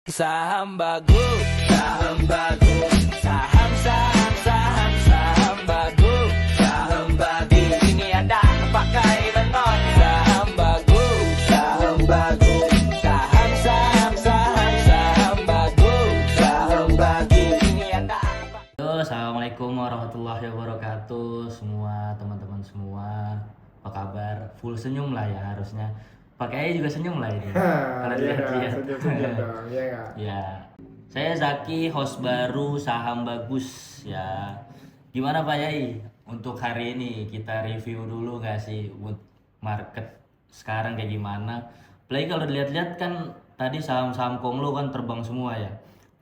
Saham bagus, saham bagus, saham saham saham saham bagus, saham bagus. Ini ada pakai menol. Saham bagus, saham bagus, saham saham saham saham bagus, saham bagus. Ini ada. Halo, assalamualaikum warahmatullahi wabarakatuh semua teman-teman semua. Apa kabar? Full senyum lah ya harusnya. Pakai aja juga senyum lah ini. Kalau dilihat-lihat. Senyum dong, ya nggak? Ya, saya Zaki, host baru Saham Bagus ya. Gimana Pak Yai? Untuk hari ini kita review dulu nggak sih market sekarang kayak gimana? Apalagi kalau dilihat-lihat kan tadi saham-saham konglo kan terbang semua ya.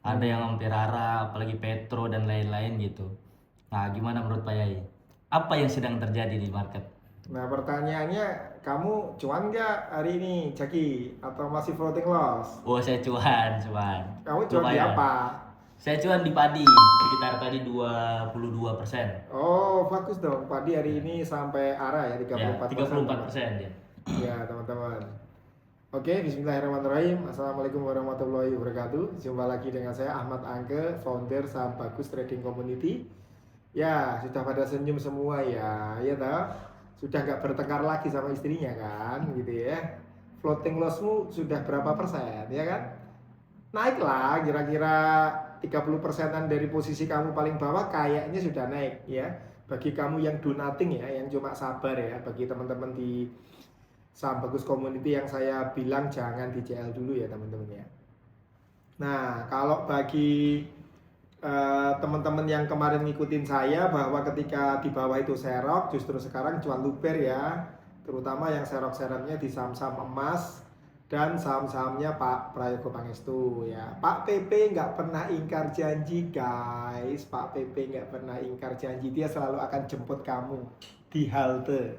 Ada yang hampir arah, apalagi Petro dan lain-lain gitu. Nah, gimana menurut Pak Yai? Apa yang sedang terjadi di market? Nah pertanyaannya, kamu cuan nggak hari ini, Jaki? Atau masih floating loss? Oh, saya cuan. Kamu cuan di Lumayan. apa? Saya cuan di padi, sekitar tadi 22%. Oh bagus dong, padi hari ini sampai arah ya 34%. Ya, 34% ya. Ya teman-teman. Oke, bismillahirrahmanirrahim. Assalamualaikum warahmatullahi wabarakatuh. Jumpa lagi dengan saya Ahmad Angke, founder Saham Bagus Trading Community. Ya, sudah pada senyum semua ya, ya toh? Sudah nggak bertengkar lagi sama istrinya kan, gitu ya. Floating lossmu sudah berapa persen, ya kan? Naiklah, kira-kira 30%-an dari posisi kamu paling bawah kayaknya sudah naik ya. Bagi kamu yang do nothing ya, yang cuma sabar ya, bagi teman-teman di Saham Bagus Community yang saya bilang jangan di CL dulu ya teman-teman ya. Nah, kalau bagi teman-teman yang kemarin ngikutin saya bahwa ketika di bawah itu serok, justru sekarang cuan luber ya, terutama yang serok-seroknya di saham-saham emas dan saham-sahamnya Pak Prayogo Pangestu ya. Pak PP nggak pernah ingkar janji guys, Pak PP nggak pernah ingkar janji, dia selalu akan jemput kamu di halte.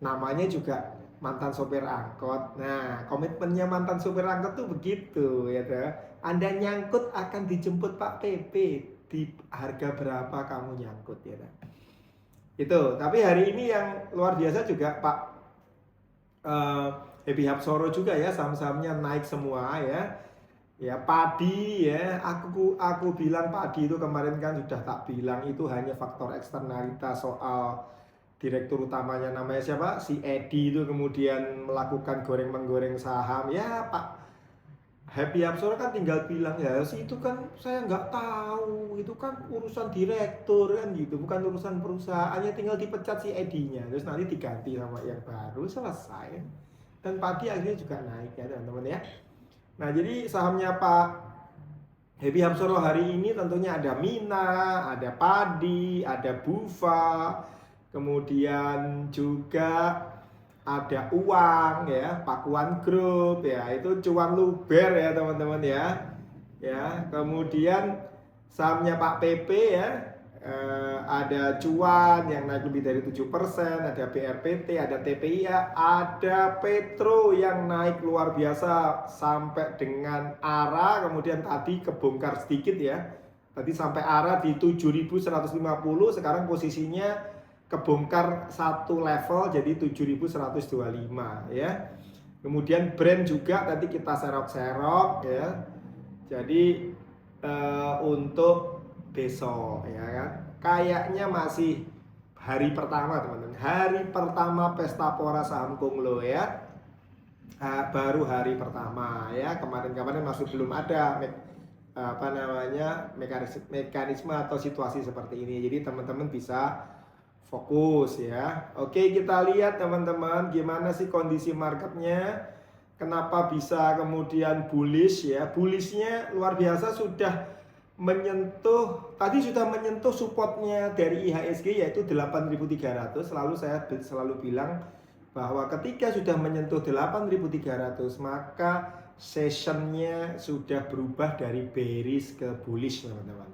Namanya juga mantan sopir angkot. Nah, komitmennya mantan sopir angkot tuh begitu ya toh. Anda nyangkut akan dijemput Pak PP di harga berapa kamu nyangkut ya toh. Itu. Tapi hari ini yang luar biasa juga Pak Happy Hapsoro juga ya, saham-sahamnya naik semua ya. Ya padi ya, aku bilang padi itu kemarin kan sudah tak bilang itu hanya faktor eksternalitas soal direktur utamanya namanya siapa? Si Edi itu kemudian melakukan goreng-menggoreng saham. Ya Pak Happy Hapsoro kan tinggal bilang ya sih itu kan saya nggak tahu, itu kan urusan direktur kan gitu, bukan urusan perusahaannya, tinggal dipecat si Edinya terus nanti diganti sama yang baru, selesai. Dan padi akhirnya juga naik ya teman-teman ya. Nah jadi sahamnya Pak Happy Hapsoro hari ini tentunya ada Mina, ada padi, ada Bufa, kemudian juga ada uang ya, Pakuan Group ya, itu cuan luber ya teman-teman ya. Ya, kemudian sahamnya Pak PP ya, ada cuan yang naik lebih dari 7%, ada BRPT, ada TPIA, ada Petro yang naik luar biasa sampai dengan ARA, kemudian tadi kebongkar sedikit ya. Tadi sampai ARA di 7.150, sekarang posisinya kebongkar satu level jadi 7.125 ya. Kemudian brand juga tadi kita serok-serok ya. Jadi untuk besok ya kan, kayaknya masih hari pertama teman-teman, hari pertama Pesta Pora Saham Konglo ya. Baru hari pertama ya, kemarin-kemarin masih belum ada mekanisme atau situasi seperti ini. Jadi teman-teman bisa fokus ya. Oke, kita lihat teman-teman gimana sih kondisi marketnya. Kenapa bisa kemudian bullish ya. Bullishnya luar biasa, sudah menyentuh, tadi sudah menyentuh supportnya dari IHSG yaitu 8.300. Saya selalu bilang bahwa ketika sudah menyentuh 8.300 maka sessionnya sudah berubah dari bearish ke bullish teman-teman.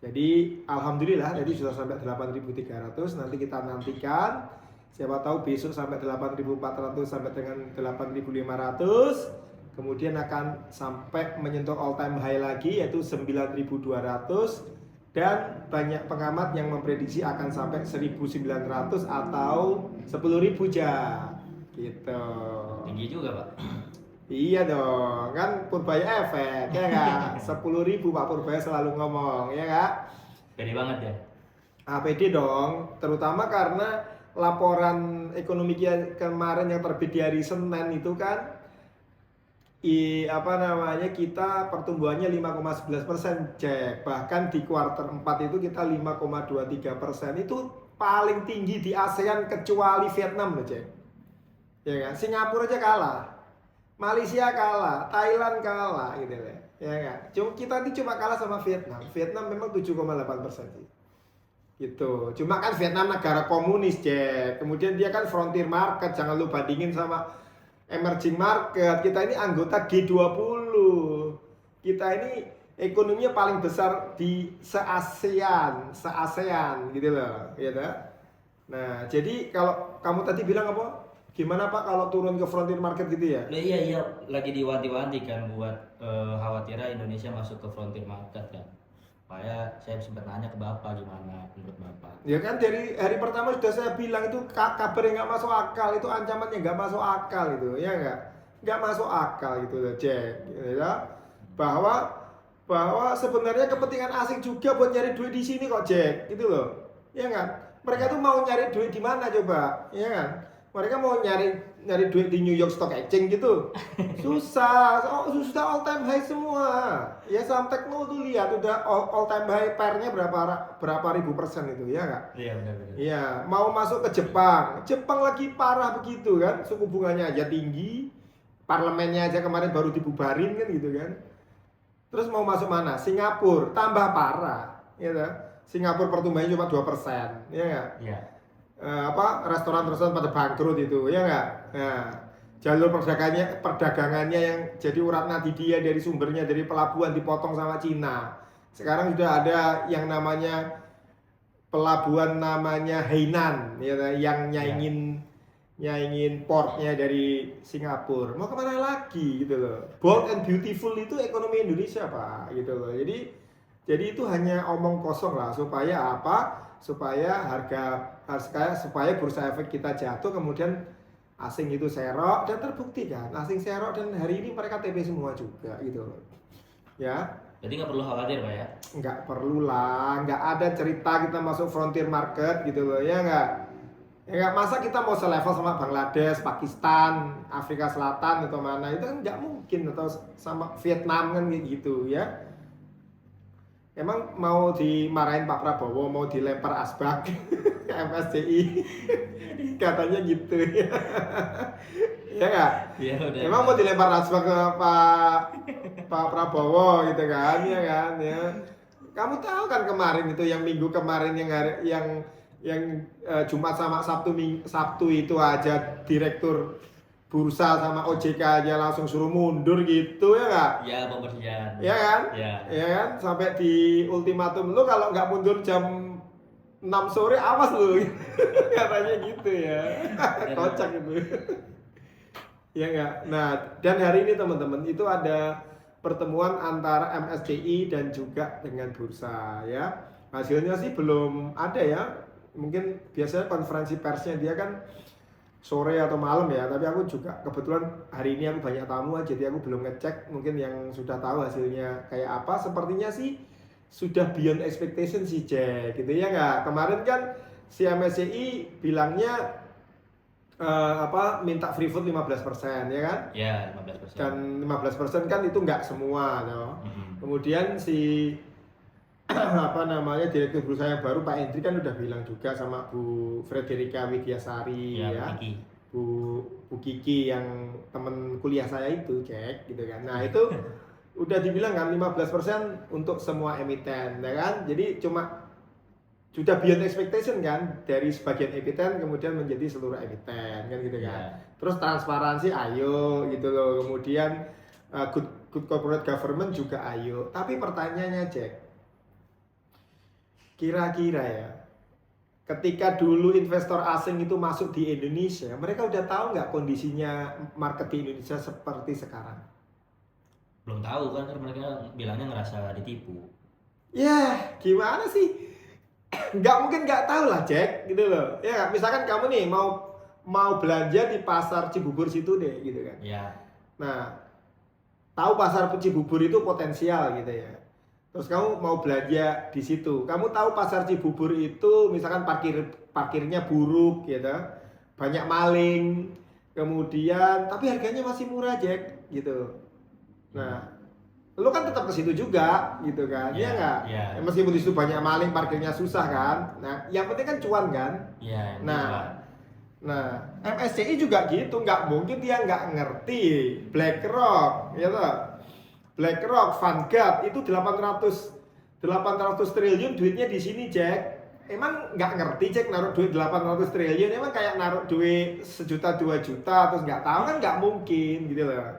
Jadi alhamdulillah tadi sudah sampai 8.300, nanti kita nantikan siapa tahu besok sampai 8.400 sampai dengan 8.500, kemudian akan sampai menyentuh all time high lagi yaitu 9.200, dan banyak pengamat yang memprediksi akan sampai 1.900 atau 10.000 aja gitu. Tinggi juga Pak. Iya dong, kan Purbaya efek, ya nggak? 10.000 Pak Purbaya selalu ngomong, ya nggak? Pede banget ya. APD dong, terutama karena laporan ekonomi kemarin yang terbit di hari Senin itu kan, kita pertumbuhannya 5,11%, cek. Bahkan di kuartal 4 itu kita 5,23%, itu paling tinggi di ASEAN kecuali Vietnam loh, cek. Ya kan? Singapura aja kalah. Malaysia kalah, Thailand kalah gitu ya kan. Kita ini cuma kalah sama Vietnam. Vietnam memang 7,8% sih. Gitu. Cuma kan Vietnam negara komunis, Jack. Kemudian dia kan frontier market, jangan lu bandingin sama emerging market. Kita ini anggota G20. Kita ini ekonominya paling besar di se-ASEAN gitu loh, ya kan? Nah, jadi kalau kamu tadi bilang apa? Gimana Pak kalau turun ke frontier market gitu ya? Iya, lagi diwanti-wanti kan buat khawatirnya Indonesia masuk ke frontier market kan. Makanya saya sempat nanya ke Bapak gimana menurut Bapak. Ya kan dari hari pertama sudah saya bilang itu kabar yang nggak masuk akal, itu ancamannya nggak masuk akal itu, ya nggak masuk akal gitu loh, Jack. Ya, bahwa sebenarnya kepentingan asing juga buat nyari duit di sini kok, Jack, gitu loh, ya kan? Mereka tuh mau nyari duit di mana coba, ya kan? Mereka mau nyari duit di New York Stock Exchange gitu, susah all time high semua. Ya saham Tekno tuh lihat udah all time high pairnya berapa ribu persen itu, ya nggak? Iya benar. Iya, mau masuk ke Jepang lagi parah begitu kan, suku bunganya aja tinggi, parlemennya aja kemarin baru dibubarin kan gitu kan. Terus mau masuk mana? Singapura tambah parah, ya kan? Singapura pertumbuhannya cuma 2%, ya nggak? Iya. Restoran-restoran pada bangkrut itu, ya nggak? Nah, jalur perdagangannya yang jadi urat nadi dia dari sumbernya dari pelabuhan dipotong sama Cina. Sekarang sudah ada yang namanya pelabuhan namanya Hainan, ya, yang nyaingin portnya dari Singapura. Mau kemana lagi gitu loh? Bold and beautiful itu ekonomi Indonesia Pak, gitu loh. Jadi itu hanya omong kosong lah supaya apa? Supaya supaya bursa efek kita jatuh, kemudian asing itu serok, dan terbukti kan asing serok, dan hari ini mereka TP semua juga gitu loh, ya. Jadi nggak perlu khawatir Pak ya? Nggak perlu lah, nggak ada cerita kita masuk frontier market gitu loh, ya nggak, masa kita mau selevel sama Bangladesh, Pakistan, Afrika Selatan atau mana, itu kan nggak mungkin, atau sama Vietnam kan gitu ya. Emang mau dimarahin Pak Prabowo, mau dilempar asbak ke MSCI, katanya gitu ya. Ya nggak? Iya udah. Emang mau dilempar asbak ke Pak Prabowo gitu kan, ya kan ya. Kamu tahu kan kemarin itu yang minggu kemarin yang Jumat sama Sabtu itu aja direktur bursa sama OJK aja langsung suruh mundur gitu, ya nggak? Iya pembersihan. Ya kan? Iya. Ya kan? Sampai di ultimatum lu kalau nggak mundur jam 6 sore awas lu. Katanya gitu ya. Kocak itu. Ya nggak? Nah, dan hari ini teman-teman itu ada pertemuan antara MSCI dan juga dengan bursa ya. Hasilnya sih belum ada ya. Mungkin biasanya konferensi persnya dia kan sore atau malam ya, tapi aku juga kebetulan hari ini aku banyak tamu jadi aku belum ngecek. Mungkin yang sudah tahu hasilnya kayak apa, sepertinya sih sudah beyond expectation sih, Jack, gitu ya nggak? Kemarin kan si MSCI bilangnya minta free float 15%, ya kan? Ya 15%. Dan 15% kan itu nggak semua, no? Kemudian si direktur bursa yang baru Pak Hendri kan udah bilang juga sama Bu Frederika Widyasari ya, Bu Kiki yang temen kuliah saya itu, cek gitu kan. Nah itu udah dibilang kan 15% untuk semua emiten, ya kan? Jadi cuma sudah beyond expectation kan, dari sebagian emiten kemudian menjadi seluruh emiten kan gitu kan. Terus transparansi ayo gitu loh, kemudian good corporate government juga ayo. Tapi pertanyaannya, Jack, kira-kira ya, ketika dulu investor asing itu masuk di Indonesia, mereka udah tahu nggak kondisinya market di Indonesia seperti sekarang? Belum tahu kan, karena mereka bilangnya ngerasa ditipu. Ya, gimana sih? Nggak mungkin nggak tahu lah, Jack, gitu loh. Ya, misalkan kamu nih mau belanja di pasar Cibubur situ deh, gitu kan. Ya. Nah, tahu pasar Cibubur itu potensial gitu ya. Terus kamu mau belanja di situ. Kamu tahu pasar Cibubur itu misalkan parkirnya buruk gitu. Banyak maling. Kemudian tapi harganya masih murah, Jack, gitu. Nah, lu kan tetap ke situ juga gitu kan. Iya enggak? Iya. Meskipun di situ banyak maling, parkirnya susah kan. Nah, yang penting kan cuan kan. Iya. Nah, MSCI juga gitu, nggak mungkin dia nggak ngerti BlackRock, ya toh? BlackRock, Vanguard itu 800 triliun duitnya di sini, Jack. Emang nggak ngerti, Jack, naruh duit 800 triliun, emang kayak naruh duit 1 juta 2 juta terus nggak tahu kan nggak mungkin gitu loh.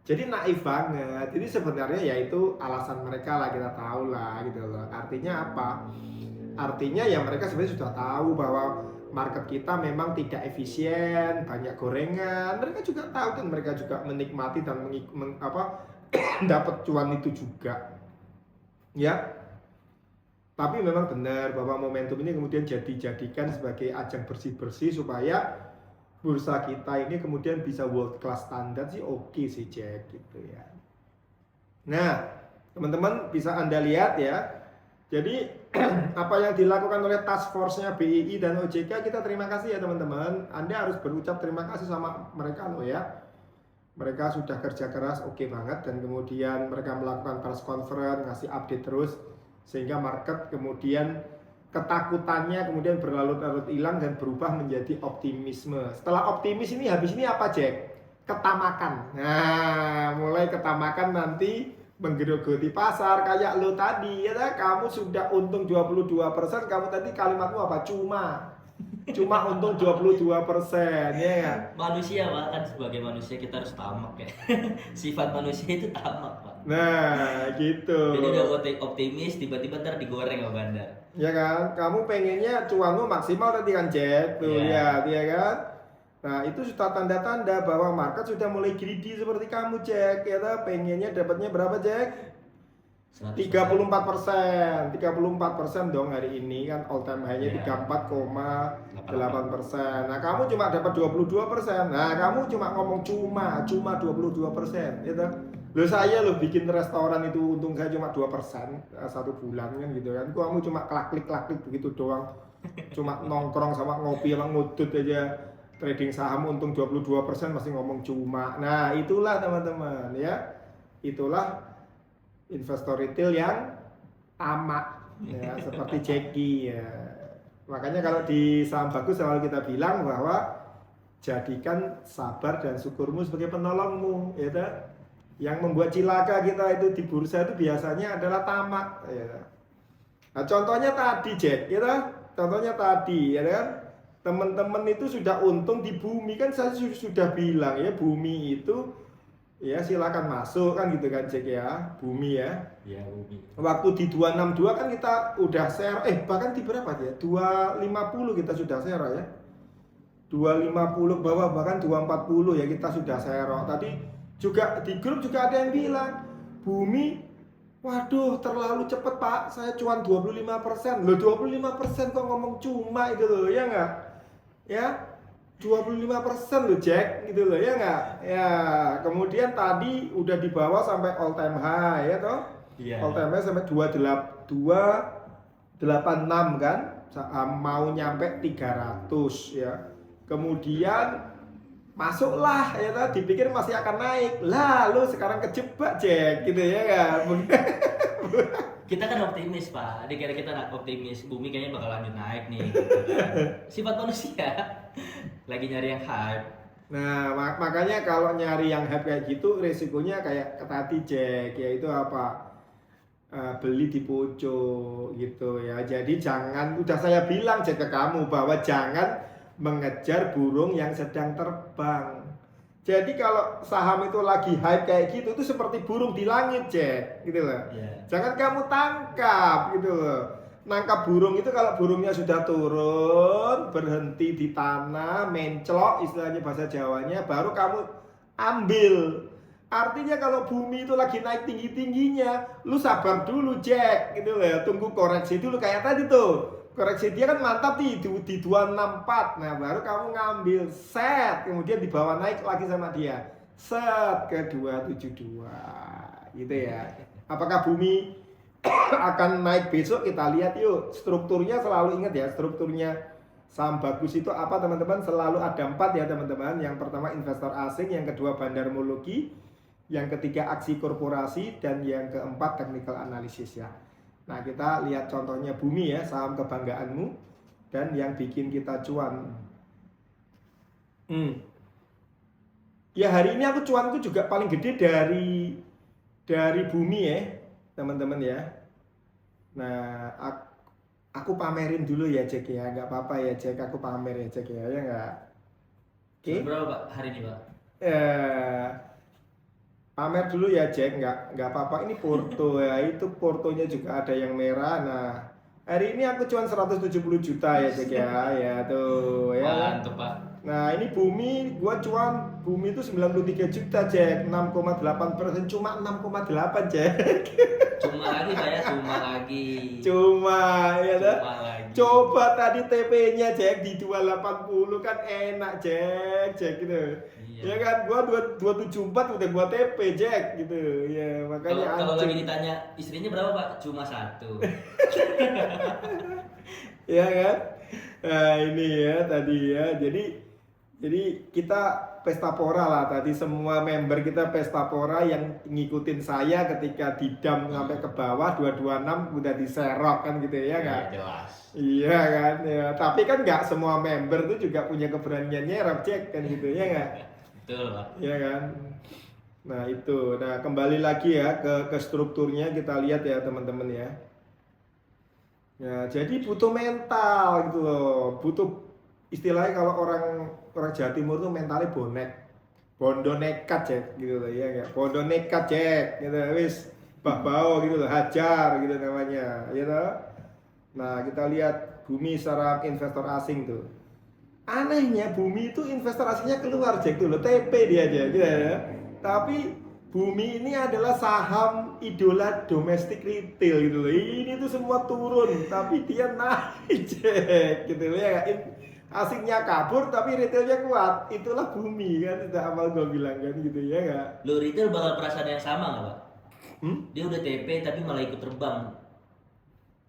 Jadi naif banget. Jadi sebenarnya ya itu alasan mereka lah, kita tahu lah gitu loh. Artinya apa? Artinya ya mereka sebenarnya sudah tahu bahwa market kita memang tidak efisien, banyak gorengan. Mereka juga tahu dan mereka juga menikmati dan dapat cuan itu juga. Ya. Tapi memang benar bahwa momentum ini kemudian dijadikan sebagai ajang bersih-bersih supaya bursa kita ini kemudian bisa world class standar sih, oke sih, Jack, gitu ya. Nah, teman-teman bisa Anda lihat ya. Jadi apa yang dilakukan oleh task force-nya BII dan OJK, kita terima kasih ya teman-teman. Anda harus berucap terima kasih sama mereka loh ya. Mereka sudah kerja keras, oke banget, dan kemudian mereka melakukan press conference, ngasih update terus sehingga market kemudian ketakutannya kemudian berlarut-larut hilang dan berubah menjadi optimisme. Setelah optimis ini habis ini apa, Jack? Ketamakan. Nah, mulai ketamakan nanti menggerogoti pasar kayak lo tadi ya, kamu sudah untung 22%, kamu tadi kalimatmu apa? Cuma untung 22% ya kan? Manusia Pak, kan sebagai manusia kita harus tamak ya. Sifat manusia itu tamak Pak. Nah gitu. Jadi udah optimis tiba-tiba ntar digoreng sama bandar. Ya kan? Kamu pengennya cuanmu maksimal tadi kan, Jack? Tuh lihat ya kan? Nah itu sudah tanda-tanda bahwa market sudah mulai greedy seperti kamu, Jack. Ya kan? Pengennya dapatnya berapa, Jack? 34%, 34% dong hari ini kan, all time high-nya 34,8%. Nah kamu cuma dapat 22%. Nah kamu cuma ngomong cuma 22%, gitu. Loh saya loh bikin restoran itu untung saya cuma 2% satu bulan kan gitu kan. Kamu cuma klak-klik begitu doang. Cuma nongkrong sama ngopi sama ngudut aja trading saham untung 22% masih ngomong cuma. Nah itulah teman-teman ya. Itulah investor retail yang tamak ya, seperti Jackie ya. Makanya kalau di saham bagus selalu kita bilang bahwa jadikan sabar dan syukurmu sebagai penolongmu ya. Yang membuat cilaka kita itu di bursa itu biasanya adalah tamak ya. Nah, contohnya tadi, Jack, ya. Contohnya tadi ya kan. Teman-teman itu sudah untung di bumi kan, saya sudah bilang ya, bumi itu ya silakan masuk kan gitu kan, Jack ya, bumi ya. Iya, bumi. Waktu di 262 kan kita udah share, bahkan di berapa ya? 250 kita sudah share ya. 250 bawah, bahkan 240 ya kita sudah share. Tadi juga di grup juga ada yang bilang, bumi, waduh terlalu cepet Pak, saya cuan 25%. Loh 25% kok ngomong cuma itu loh, ya enggak? Ya 25% loh, Jack, gitu loh, ya enggak? Ya, kemudian tadi udah dibawa sampai all time high ya toh? Iya. All time high sampai 286 kan? Mau nyampe 300 ya. Kemudian masuklah ya toh, dipikir masih akan naik. Lalu sekarang kejebak, Jack, gitu ya kan? Kita kan optimis Pak, dikira kita optimis, bumi kayaknya bakal lanjut naik nih gitu kan. Sifat manusia lagi nyari yang hype. Nah makanya kalau nyari yang hype kayak gitu resikonya kayak tadi, Jack, yaitu apa? Beli di pojok gitu ya. Jadi jangan, udah saya bilang, Jack, ke kamu bahwa jangan mengejar burung yang sedang terbang. Jadi kalau saham itu lagi hype kayak gitu, itu seperti burung di langit, Jack, gitu loh. Yeah. Jangan kamu tangkap, gitu loh. Nangkap burung itu kalau burungnya sudah turun, berhenti di tanah, menclok, istilahnya bahasa Jawanya, baru kamu ambil. Artinya kalau bumi itu lagi naik tinggi-tingginya, lu sabar dulu, Jack, gitu loh. Tunggu koreksi dulu kayak tadi tuh. Koreksi dia kan mantap di 264. Nah baru kamu ngambil set, kemudian dibawa naik lagi sama dia. set ke 272 gitu ya. Apakah bumi akan naik besok? Kita lihat yuk. Strukturnya selalu ingat ya, strukturnya saham bagus itu apa teman-teman? Selalu ada 4 ya teman-teman. Yang pertama investor asing, yang kedua bandarmologi, yang ketiga aksi korporasi, dan yang keempat technical analysis ya. Nah kita lihat contohnya bumi ya, saham kebanggaanmu dan yang bikin kita cuan. Ya hari ini aku cuanku juga paling gede dari bumi ya teman-teman ya. Nah aku pamerin dulu ya Jack ya, nggak apa-apa ya Jack, aku pamer ya Jack ya nggak? Oke. Berapa Pak hari ini Pak? Pamer dulu ya Jack, nggak apa-apa. Ini Porto ya, itu Portonya juga ada yang merah. Nah hari ini aku cuan 170 juta ya Jack ya, ya tuh ya. Mantap Pak. Nah ini bumi, gua cuan bumi itu 93 juta Jack, 6,8%, cuma 6,8 Jack. Cuma lagi Pak ya, cuma lagi. Cuma ya dah. Cuma lagi. Coba tadi TP-nya Jack di 280 kan enak Jack gitu. Iya. Ya kan, gua 274 udah gua TP Jack gitu. Ya makanya Kalau anjing. lagi ditanya istrinya berapa Pak? Cuma 1. Ya kan? Nah ini ya tadi ya. Jadi kita pesta pora lah tadi, semua member kita pesta pora yang ngikutin saya ketika didam sampai ke bawah 226 udah diserok kan gitu ya kan? Jelas. Iya kan ya. Tapi kan nggak semua member tuh juga punya keberanian nyerap Jack kan gitu ya nggak? Betul Pak. Iya kan? Nah itu. Nah kembali lagi ya ke strukturnya kita lihat ya teman-teman ya. Ya jadi butuh mental gitu loh. Butuh istilahnya kalau orang Jawa Timur tuh mentalnya bondo nekat Jack gitu loh ya nggak? Bondo nekat Jack gitu wis bau gitu loh, hajar gitu namanya gitu. Nah kita lihat bumi secara investor asing tuh, anehnya bumi itu investor asingnya keluar Jack tuh loh, TP dia aja gitu ya. Tapi bumi ini adalah saham idola domestik retail gitu loh, ini tuh semua turun tapi dia naik Jack gitu loh ya. Asingnya kabur tapi retailnya kuat, itulah bumi kan, tidak awal gue bilang kan gitu ya nggak? Lo retail bakal perasaan yang sama nggak Pak? Dia udah TP tapi malah ikut terbang.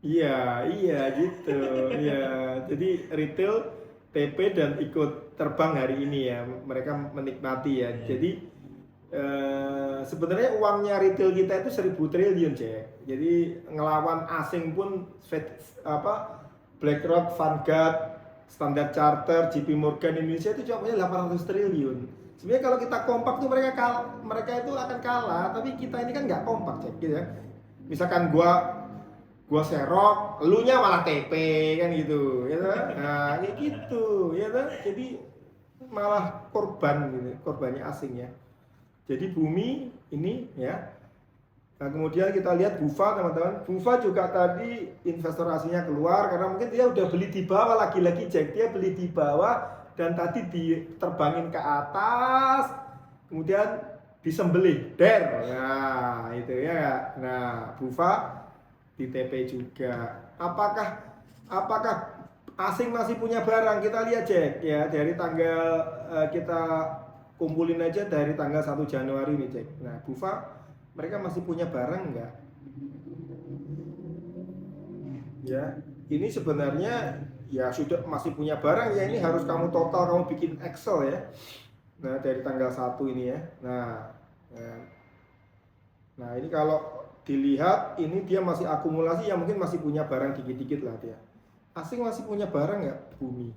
Iya gitu, ya. Jadi retail TP dan ikut terbang hari ini ya, mereka menikmati ya. Jadi sebenarnya uangnya retail kita itu 1.000 triliun Jack. Jadi ngelawan asing pun BlackRock, Vanguard, Standard Chartered, JP Morgan Indonesia itu cuma punya 800 triliun. Sebenarnya kalau kita kompak tuh mereka itu akan kalah, tapi kita ini kan nggak kompak Cek gitu ya. Misalkan gua serok, elunya malah TP kan gitu, ya kan? Nah kayak gitu, ya kan? Jadi malah korban gitu, korbannya asing ya. Jadi bumi ini ya. Nah kemudian kita lihat Bufa teman-teman. Bufa juga tadi investor asingnya keluar karena mungkin dia udah beli di bawah, lagi-lagi Jack, dia beli di bawah dan tadi diterbangin ke atas kemudian disembelih nah itu ya. Nah Bufa di TP juga. Apakah asing masih punya barang? Kita lihat Jack ya, dari tanggal kita kumpulin aja dari tanggal 1 Januari nih Jack. Nah Bufa mereka masih punya barang nggak? Ya, ini sebenarnya ya sudah masih punya barang ya, ini harus kamu total, kamu bikin Excel ya. Nah, dari tanggal 1 ini ya. Nah, ini kalau dilihat ini dia masih akumulasi ya, mungkin masih punya barang dikit-dikit lah dia. Asing masih punya barang nggak? Bumi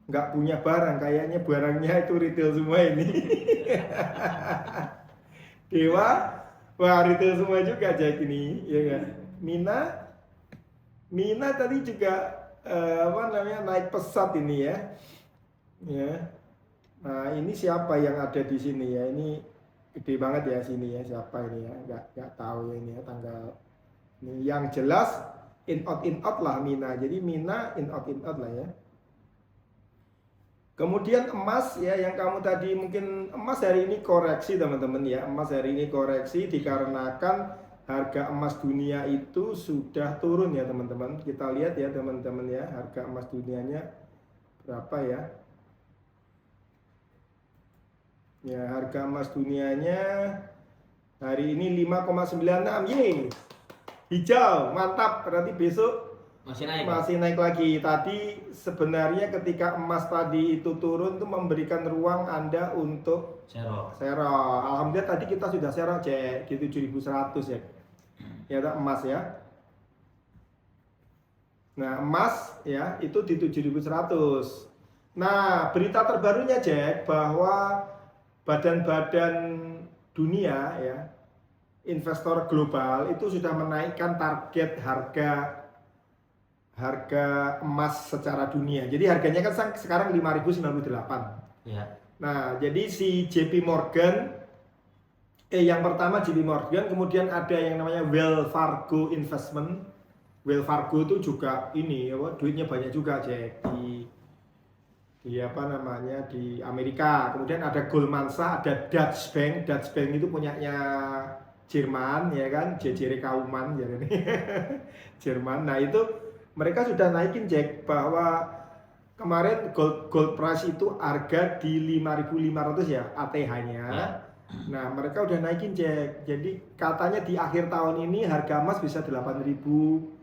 nggak punya barang, kayaknya barangnya itu retail semua ini. Dewa, wah retail semua juga Jack ini, ya kan? Mina tadi juga naik pesat ini ya. Ya. Nah, ini siapa yang ada di sini ya? Ini gede banget ya sini ya, siapa ini ya? Nggak tahu ya ini ya tanggal. Ini yang jelas in out lah Mina. Jadi Mina in out lah ya. Kemudian emas ya, yang kamu tadi mungkin emas hari ini koreksi teman-teman ya. Emas hari ini koreksi dikarenakan harga emas dunia itu sudah turun ya teman-teman. Kita lihat ya teman-teman ya, harga emas dunianya berapa ya. Ya, harga emas dunianya hari ini 5,96. Yeay. Hijau, mantap. Berarti besok Masih naik. masih naik lagi. Tadi sebenarnya ketika emas tadi itu turun tuh memberikan ruang Anda untuk Serok. serok. Alhamdulillah tadi kita sudah serok cek di 7.100 ya. Ya tak emas ya. Nah, emas ya itu di 7.100. Nah, berita terbarunya Jack bahwa badan-badan dunia ya, investor global itu sudah menaikkan target harga emas secara dunia. Jadi harganya kan sekarang 5.098. Ya. Nah, jadi si JP Morgan yang pertama JP Morgan, kemudian ada yang namanya Wells Fargo Investment. Wells Fargo itu juga ini duitnya banyak juga Jack di apa namanya di Amerika. Kemudian ada Goldman Sachs, ada Deutsche Bank. Deutsche Bank itu punyanya Jerman ya kan, JJ Kauman ya ini. Jerman. Nah, itu mereka sudah naikin Jack bahwa kemarin gold price itu harga di 5.500 ya ATH-nya. Ya. Nah, mereka udah naikin Jack. Jadi katanya di akhir tahun ini harga emas bisa 8.000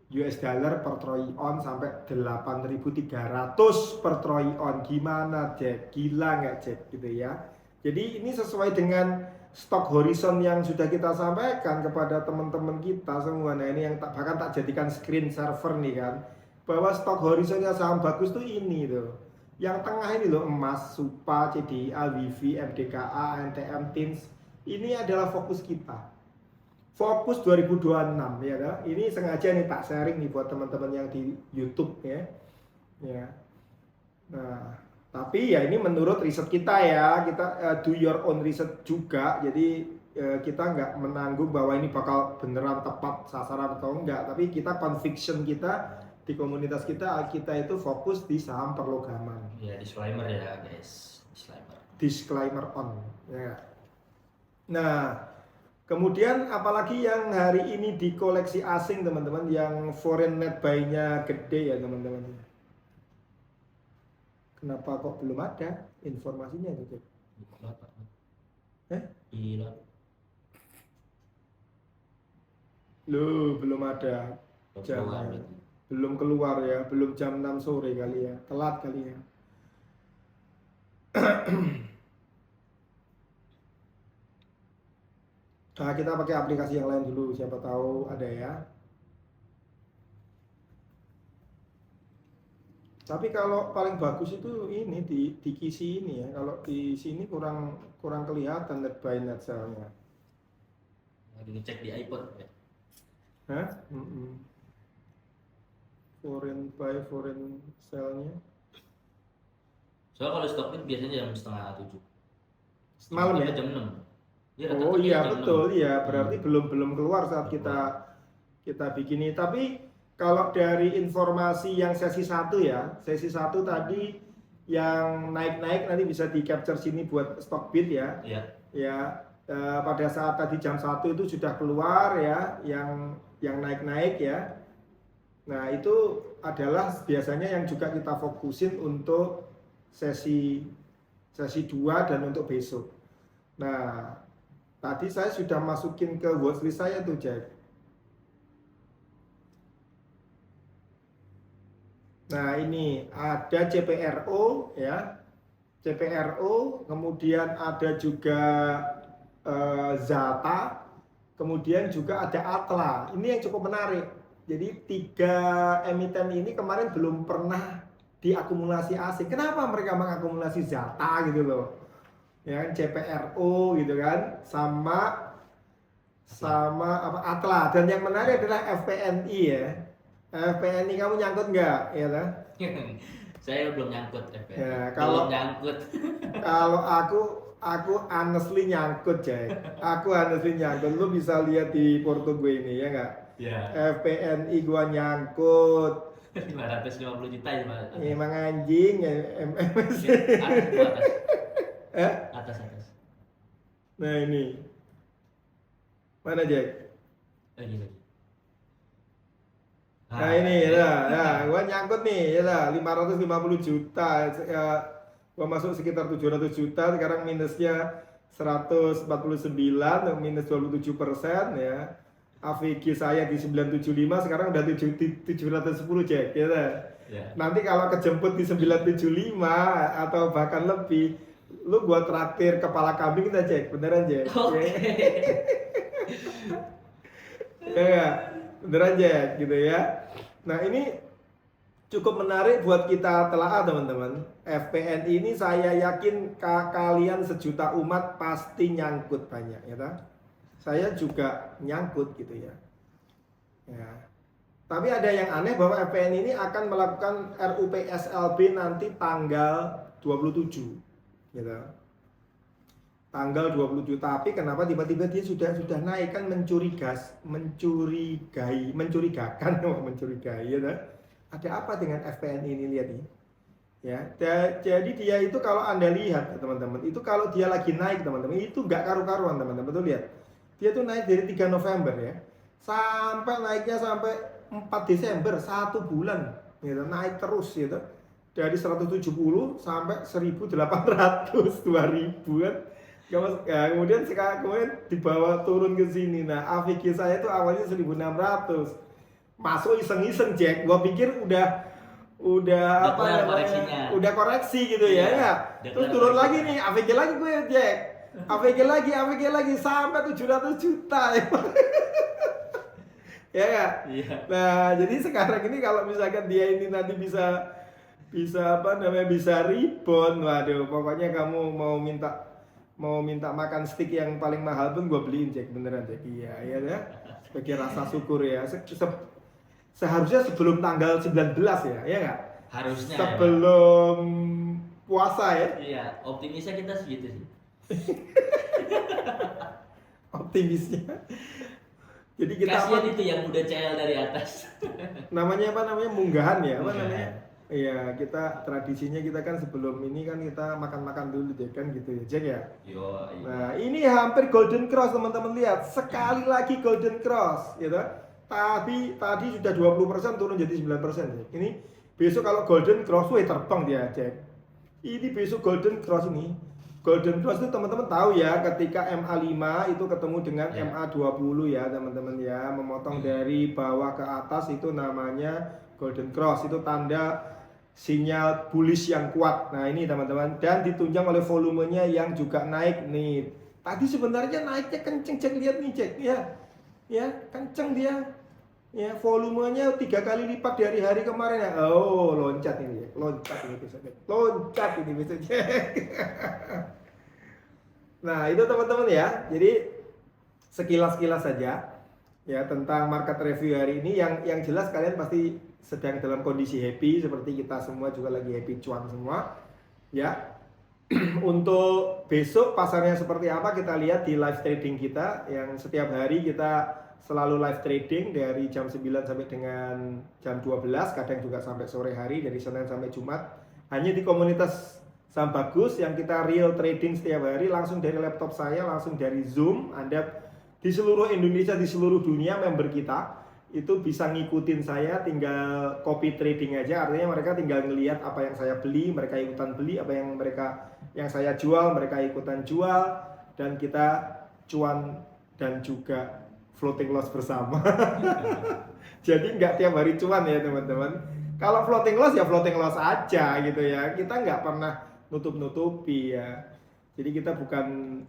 US dollar per troy on sampai 8.300 per troy on. Gimana Jack? Gila nggak Jack gitu ya. Jadi ini sesuai dengan stock horizon yang sudah kita sampaikan kepada teman-teman kita semua. Nah, ini yang bahkan tak jadikan screen server nih kan. Bahwa stock horizonnya saham bagus tuh ini tuh. Yang tengah ini loh emas, Supa, CDIA, WIFI, MDKA, NTM, TINS. Ini adalah fokus kita. Fokus 2026 ya kan. Ini sengaja nih tak sharing nih buat teman-teman yang di YouTube ya. Ya. Nah, tapi ya ini menurut riset kita ya. Kita do your own research juga. Jadi kita nggak menanggung bahwa ini bakal beneran tepat sasaran atau enggak, tapi kita conviction kita di komunitas kita itu fokus di saham perlogaman. Ya, disclaimer ya guys. Disclaimer on ya. Nah, kemudian apalagi yang hari ini di koleksi asing teman-teman, yang foreign net buy-nya gede ya teman-teman. Kenapa kok belum ada informasinya gitu? Gila. Loh, belum ada. Belum keluar ya, belum jam 6 sore kali ya, telat kali ya. Nah, kita pakai aplikasi yang lain dulu, siapa tahu ada ya. Tapi kalau paling bagus itu ini di Kisi ini ya. Kalau di sini kurang kelihatan net buy net sell-nya. Lagi ngecek di iPod ya. Hah? Foreign buy, foreign sell-nya. Soalnya kalau Stockbit biasanya jam 6:30. Malam ya? Jam 6. Ya, Oh iya jam betul 6. ya, berarti belum keluar saat kita bikin ini. Tapi kalau dari informasi yang sesi 1 ya, sesi 1 tadi yang naik-naik nanti bisa di capture sini buat Stockbit ya. Iya. Ya, pada saat tadi jam 1 itu sudah keluar ya, yang naik-naik ya. Nah, itu adalah biasanya yang juga kita fokusin untuk sesi 2 dan untuk besok. Nah, tadi saya sudah masukin ke watchlist saya tuh Jack. Nah, ini ada CPRO ya. CPRO, kemudian ada juga Zata, kemudian juga ada Atla. Ini yang cukup menarik. Jadi 3 emiten ini kemarin belum pernah diakumulasi asing. Kenapa mereka mengakumulasi Zata gitu loh? Ya kan, CPRO gitu kan, sama apa Atla. Dan yang menarik adalah FPNI ya. FPNI kamu nyangkut nggak? Ya lah. Saya belum nyangkut FPNI. Ya, belum nyangkut. Kalau aku honestly nyangkut, Jack. Aku honestly nyangkut. Lu bisa lihat di porto gue ini ya nggak? Ya. FPNI gua nyangkut. 550 juta ya, Pak. Emang anjing ya, MMS. Atas. Nah ini. Mana Jack? Lagi. Nah ini ya, gua nyangkut nih ya lah 550 juta. Gua masuk sekitar 700 juta, sekarang minusnya 149, minus 27% ya. AVG saya di 975, sekarang udah 710 Jack, gitu. Ya. Nanti kalau kejemput di 975 atau bahkan lebih, lu gua traktir kepala kambing kita Jack, beneran Jack. Oke. Ya, beneran Jack, gitu ya. Nah ini cukup menarik buat kita telaah teman-teman. FPN ini saya yakin kalian sejuta umat pasti nyangkut banyak, ya kan? Saya juga nyangkut gitu ya. Ya. Tapi ada yang aneh bahwa FPN ini akan melakukan RUPSLB nanti tanggal 27, gitu. Tanggal 27, tapi kenapa tiba-tiba dia sudah naik, kan mencurigakan, ya kan? Ada apa dengan FPN ini, lihat nih. Ya, jadi dia itu kalau Anda lihat ya, teman-teman, itu kalau dia lagi naik teman-teman, itu nggak karu-karuan teman-teman, tuh lihat. Dia tuh naik dari 3 November ya, sampai naiknya sampai 4 Desember, 1 bulan, gitu, naik terus gitu. Dari 170 sampai 1.800, 2.000 kan. Ya, kemudian dibawa turun ke sini. Nah, AVG saya itu awalnya 1.600. Masuk iseng-iseng Jack, gua pikir udah apa namanya? Udah koreksi gitu ya. Terus turun lagi nih, AVG lagi gue Jack. AVG lagi sampai 700 juta. Ya enggak? Iya. Nah, jadi sekarang ini kalau misalkan dia ini nanti bisa rebound, waduh, pokoknya kamu mau minta makan steak yang paling mahal pun gue beliin Jack, beneran Jack. Iya ya. Sebagai rasa syukur ya. Seharusnya sebelum tanggal 19 ya enggak? Harusnya. Sebelum puasa ya. Iya, optimisnya kita segitu sih. Optimisnya. Jadi kita kasihan itu yang udah CL dari atas. Namanya munggahan ya, apa namanya? Iya, kita tradisinya kita kan sebelum ini kan kita makan-makan dulu deh kan gitu ya, Jack ya. Yo, iya. Nah, ini hampir golden cross teman-teman, lihat. Sekali lagi golden cross, gitu. Tapi tadi sudah 20% turun jadi 9%, Jack. Ini besok kalau golden cross terbang dia, Jack. Ini besok golden cross ini. Golden cross itu teman-teman tahu ya, ketika MA5 itu ketemu dengan MA20 ya, teman-teman ya, memotong dari bawah ke atas itu namanya golden cross, itu tanda sinyal bullish yang kuat. Nah ini teman-teman, dan ditunjang oleh volumenya yang juga naik nih. Tadi sebenarnya naiknya kenceng Jack, lihat nih Jack ya kenceng dia ya, volumenya 3 kali lipat dari hari kemarin ya. Oh, loncat ini besok Jack. Nah itu teman-teman ya, jadi sekilas saja ya tentang market review hari ini. Yang jelas kalian pasti sedang dalam kondisi happy, seperti kita semua juga lagi happy cuan semua ya. Untuk besok pasarnya seperti apa kita lihat di live trading kita, yang setiap hari kita selalu live trading dari jam 9 sampai dengan jam 12, kadang juga sampai sore hari, dari Senin sampai Jumat, hanya di komunitas Saham Bagus yang kita real trading setiap hari, langsung dari laptop saya, langsung dari Zoom. Anda di seluruh Indonesia, di seluruh dunia member kita itu bisa ngikutin saya, tinggal copy trading aja. Artinya mereka tinggal ngelihat apa yang saya beli, mereka ikutan beli, apa yang saya jual, mereka ikutan jual, dan kita cuan dan juga floating loss bersama. Jadi nggak tiap hari cuan ya teman-teman. Kalau floating loss ya floating loss aja gitu ya. Kita nggak pernah nutup-nutupi ya. Jadi kita bukan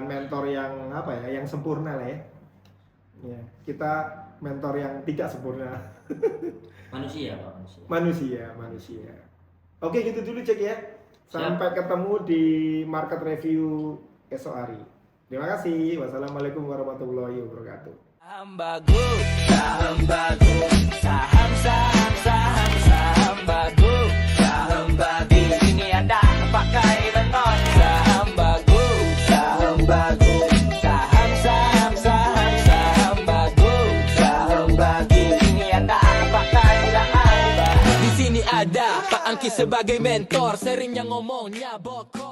mentor yang yang sempurna lah ya. Ya, kita mentor yang tidak sempurna. Manusia, Pak, manusia. Oke, gitu dulu Cek ya. Sampai ketemu di market review esok hari. Terima kasih. Wassalamualaikum warahmatullahi wabarakatuh. Saham bagus, saham bagus, saham bagus, saham bagus. Ini Anda pakai benar. Saham bagus, saham bagus, saham bagus, saham bagus. Ini Anda pakai benar. Di sini ada Pak Angki sebagai mentor, seringnya ngomongnya bokor.